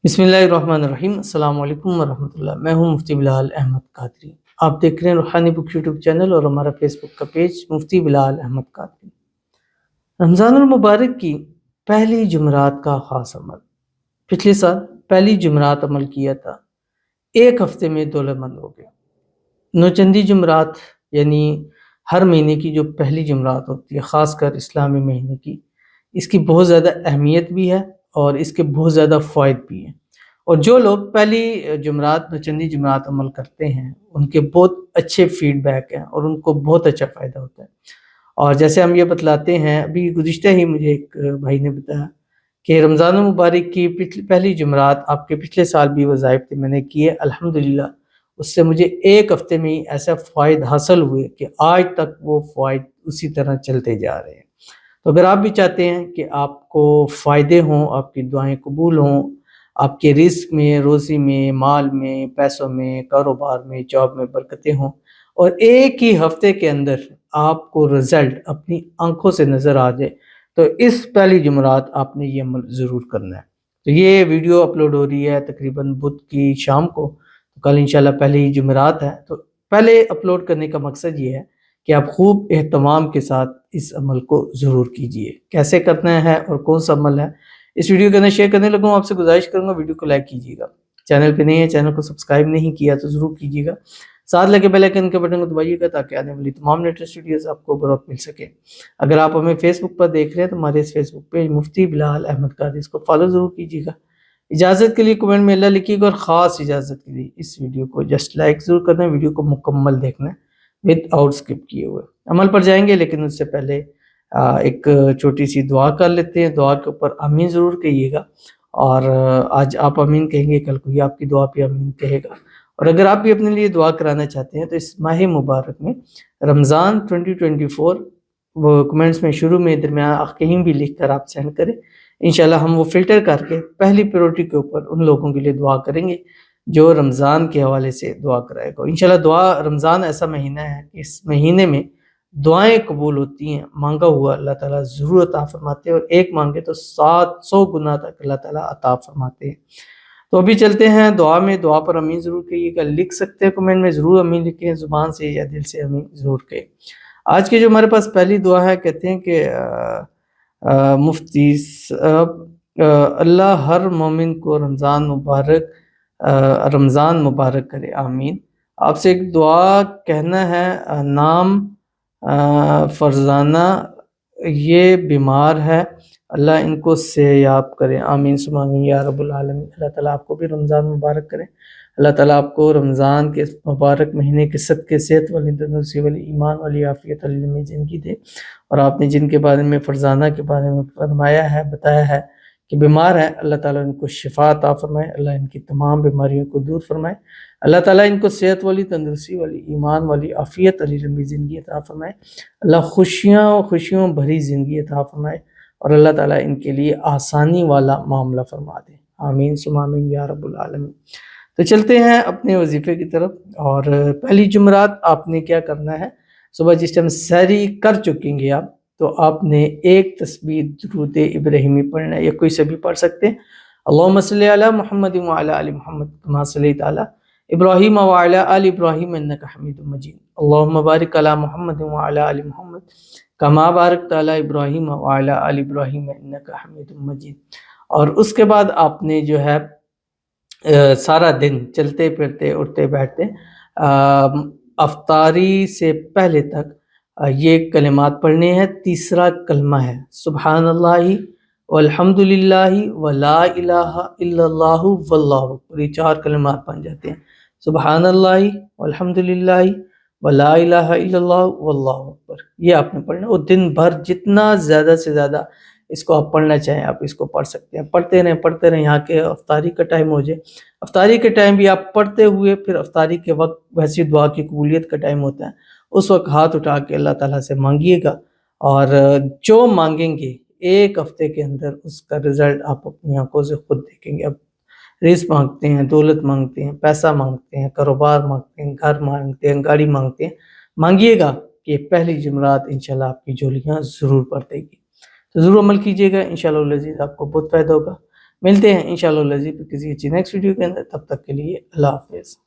बिस्मिल्लाहिर्रहमानिर्रहीम। अस्सलाम वालेकुम वरहमतुल्लाह। मैं हूं मुफ्ती बिलाल अहमद कादरी। आप देख रहे हैं रूहानी बुक यूट्यूब चैनल और हमारा फेसबुक का पेज मुफ्ती बिलाल अहमद कादरी। रमज़ानुल मुबारक की पहली जुमरात का ख़ास अमल। पिछले साल पहली जुमरात अमल किया था, एक हफ्ते में दौलतमंद हो गया। नौचंदी जुमरात यानी हर महीने की जो पहली जुमरात होती है, ख़ासकर इस्लामी महीने की, इसकी बहुत ज़्यादा अहमियत भी है और इसके बहुत ज़्यादा फ़वाइद भी हैं। और जो लोग पहली जुमरात नौचंदी जुमरात अमल करते हैं, उनके बहुत अच्छे फ़ीडबैक हैं और उनको बहुत अच्छा फ़ायदा होता है। और जैसे हम ये बतलाते हैं, अभी गुज़िश्ता ही मुझे एक भाई ने बताया कि रमज़ानुल मुबारक की पहली जुमरात आपके पिछले साल भी वज़ाइफ थे, मैंने किए, अल्हम्दुलिल्लाह उससे मुझे एक हफ़्ते में ही ऐसा फ़वाइद हासिल हुए कि आज तक वो फ़वाइद उसी तरह चलते जा रहे हैं। तो अगर आप भी चाहते हैं कि आपको फ़ायदे हों, आपकी दुआएँ कबूल हों, आपके रिज़्क़ में, रोज़ी में, माल में, पैसों में, कारोबार में, जॉब में बरकतें हों और एक ही हफ़्ते के अंदर आपको रिज़ल्ट अपनी आँखों से नज़र आ जाए, तो इस पहली जुमरात आपने ये अमल ज़रूर करना है। तो ये वीडियो अपलोड हो रही है तकरीबन बुध की शाम को, तो कल इंशाल्लाह पहली जुमरात है। तो पहले अपलोड करने का मकसद ये है कि आप खूब एहतमाम के साथ इस अमल को ज़रूर कीजिए। कैसे करना है और कौन सा अमल है, इस वीडियो के अंदर शेयर करने लगूँ। आपसे गुजारिश करूँगा वीडियो को लाइक कीजिएगा। चैनल पे नहीं है, चैनल को सब्सक्राइब नहीं किया तो ज़रूर कीजिएगा। साथ लगे बेल आइकन के बटन को दबाइएगा ताकि आने वाली तमाम लेटेस्ट वीडियोज़ आपको बरवक्त मिल सके। अगर आप हमें फेसबुक पर देख रहे हैं तो हमारे इस फेसबुक पेज मुफ्ती बिलाल अहमद कादरी, इसको फॉलो ज़रूर कीजिएगा। इजाज़त के लिए कमेंट में अल्लाह लिखिएगा और ख़ास इजाज़त के लिए इस वीडियो को जस्ट लाइक ज़रूर करना है, वीडियो को मुकम्मल देखना है विदाउट स्किप किए हुए। अमल पर जाएंगे लेकिन उससे पहले एक छोटी सी दुआ कर लेते हैं। दुआ के ऊपर आमीन ज़रूर कहिएगा और आज आप आमीन कहेंगे, कल कोई आपकी दुआ पे आमीन कहेगा। और अगर आप भी अपने लिए दुआ कराना चाहते हैं तो इस माह मुबारक में रमज़ान 2024 वो कमेंट्स में शुरू में दरमियान कहीं भी लिख कर आप सेंड करें। इंशाल्लाह हम वो फ़िल्टर करके पहली प्रायोरिटी के ऊपर उन लोगों के लिए दुआ करेंगे जो रमज़ान के हवाले से दुआ कराएगा। इंशाल्लाह रमज़ान ऐसा महीना है कि इस महीने में दुआएँ कबूल होती हैं, मांगा हुआ अल्लाह ताला ज़रूर अता फरमाते हैं और एक मांगे तो 700 गुना तक अल्लाह ताला अता फरमाते हैं। तो अभी चलते हैं दुआ में। दुआ पर आमीन ज़रूर कहिएगा, लिख सकते हैं कमेंट में, ज़रूर आमीन लिखें, ज़ुबान से या दिल से आमीन ज़रूर कहें। आज की जो हमारे पास पहली दुआ है, कहते हैं कि मुफ्ती साहब, अल्लाह हर मोमिन को रमज़ान मुबारक करे, आमीन। आपसे एक दुआ कहना है, नाम फरजाना, ये बीमार है, अल्लाह इनको सेहयाब करे, आमीन सुम्मा आमीन या रब्बुल आलमीन। अल्लाह ताला आपको भी रमज़ान मुबारक करे। अल्लाह ताला आपको रमज़ान के मुबारक महीने के सदके सेहत वाली, तंदुरुस्ती वाली, ईमान वाली, आफ़ियत वाली लंबी ज़िंदगी दे। और आपने जिनके बारे में फरजाना के बारे में फरमाया है, बताया है कि बीमार है, अल्लाह ताला इनको शिफा अता फ़रमाए, अल्लाह इनकी तमाम बीमारियों को दूर फ़रमाए। अल्लाह ताला इनको सेहत वाली, तंदुरुस्ती वाली, ईमान वाली, आफ़ियत वाली लंबी ज़िंदगी अता फ़रमाए। अल्लाह खुशियों भरी ज़िंदगी अता फ़रमाए और अल्लाह ताला इनके लिए आसानी वाला मामला फ़रमा दे, आमीन सुम्मा आमीन या रब्बुल आलमीन। तो चलते हैं अपने वजीफ़े की तरफ। और पहली जुमरात आपने क्या करना है, सुबह जिस टाइम सहरी कर चुकेंगे आप, तो आपने एक तस्बीह दुरूद इब्राहिमी पढ़ना है, या कोई से भी पढ़ सकते हैं। अल्लाहुम्मा सल्लि अला मुहम्मद व अला आलि मुहम्मद कमा सल्लैता अला इब्राहीम व अला आलि इब्राहीम इन्नका हमीदुम मजीद। अल्लाहुम्मा बारिक अला मुहम्मद व अला आलि मुहम्मद कमा बारकता अला इब्राहीम व अला आलि इब्राहीम इन्नका हमीदुम मजीद। और उसके बाद आपने जो है सारा दिन चलते फिरते, उठते बैठते अफ्तारी से पहले तक ये कलिमात पढ़ने हैं। तीसरा कलमा है सुब्हानल्लाहि वल्हम्दुलिल्लाहि वला इलाहा इल्लल्लाहु वल्लाहु अकबर। ये 4 कलिमात बन जाते हैं, सुब्हानल्लाहि वल्हम्दुलिल्लाहि वला इलाहा इल्लल्लाहु वल्लाहु अकबर। ये आपने पढ़ना और दिन भर जितना ज़्यादा से ज़्यादा इसको आप पढ़ना चाहें आप इसको पढ़ सकते हैं। पढ़ते रहें यहाँ के अफ्तारी का टाइम हो जाए। अफ्तारी के टाइम भी आप पढ़ते हुए, फिर अफ्तारी के वक्त वैसी दुआ की कबूलियत का टाइम होता है, उस वक्त हाथ उठा के अल्लाह ताला से मांगिएगा और जो मांगेंगे एक हफ्ते के अंदर उसका रिजल्ट आप अपनी आंखों से खुद देखेंगे। अब रिज़्क़ मांगते हैं, दौलत मांगते हैं, पैसा मांगते हैं, कारोबार मांगते हैं, घर मांगते हैं, गाड़ी मांगते हैं, मांगिएगा कि पहली जुमरात इंशाल्लाह आपकी झोलियाँ ज़रूर भर देगी। तो ज़रूर अमल कीजिएगा, इंशाअल्लाह अज़ीज़ आपको बहुत फ़ायदा होगा। ملتے ہیں انشاءاللہ العزیز کسی اچھی نیکسٹ ویڈیو کے اندر، تب تک کے لیے اللہ حافظ۔